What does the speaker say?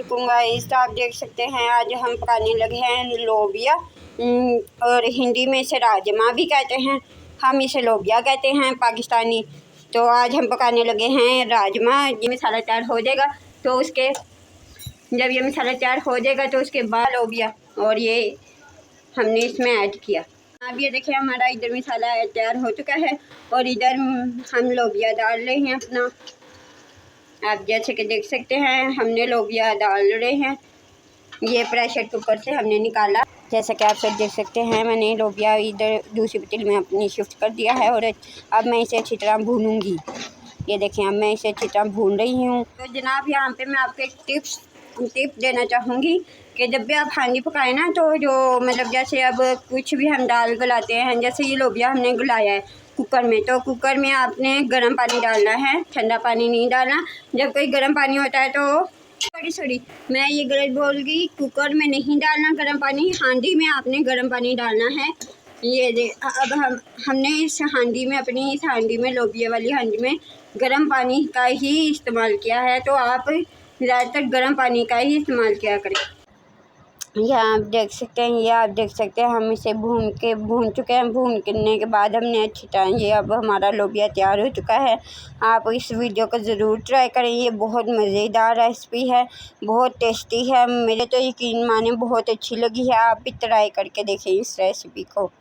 वालेकुम गाइस। तो आप देख सकते हैं आज हम पकाने लगे हैं लोबिया, और हिंदी में इसे राजमा भी कहते हैं, हम इसे लोबिया कहते हैं पाकिस्तानी। तो आज हम पकाने लगे हैं राजमा। ये मसाला तैयार हो जाएगा तो उसके जब ये मसाला तैयार हो जाएगा तो उसके बाद लोबिया और ये हमने इसमें ऐड किया। अब ये देखिए हमारा इधर मसाला तैयार हो चुका है और इधर हम लोबिया डाल रहे हैं अपना। आप जैसे कि देख सकते हैं हमने लोबिया डाल रहे हैं, ये प्रेशर कुकर से हमने निकाला। जैसा कि आप सब देख सकते हैं मैंने लोबिया इधर दूसरी पतीली में अपनी शिफ्ट कर दिया है और अब मैं इसे अच्छी तरह भूनूंगी। ये देखें अब मैं इसे अच्छी तरह भून रही हूँ। तो जनाब यहाँ पे मैं आपको एक टिप देना चाहूँगी कि जब भी आप हांडी पकाएं ना तो जो मतलब जैसे अब कुछ भी हम दाल गलाते हैं, जैसे ये लोबिया हमने गलाया है कुकर में, तो कुकर में आपने गर्म पानी डालना है, ठंडा पानी नहीं डालना। जब कोई गर्म पानी होता है तो सॉरी मैं ये गलत बोल गई, कुकर में नहीं डालना गर्म पानी, हांडी में आपने गर्म पानी डालना है। ये अब हमने इस हांडी में अपनी इस हांडी में लोबिया वाली हांडी में गर्म पानी का ही इस्तेमाल किया है, तो आप ज़्यादातर गर्म पानी का ही इस्तेमाल किया करें। यहाँ आप देख सकते हैं, ये आप देख सकते हैं हम इसे भून चुके हैं। भूनने के बाद हमने अच्छी तरह ये अब हमारा लोबिया तैयार हो चुका है। आप इस वीडियो को ज़रूर ट्राई करें, ये बहुत मज़ेदार रेसिपी है, बहुत टेस्टी है। मेरे तो यकीन माने बहुत अच्छी लगी है। आप भी ट्राई करके देखें इस रेसिपी को।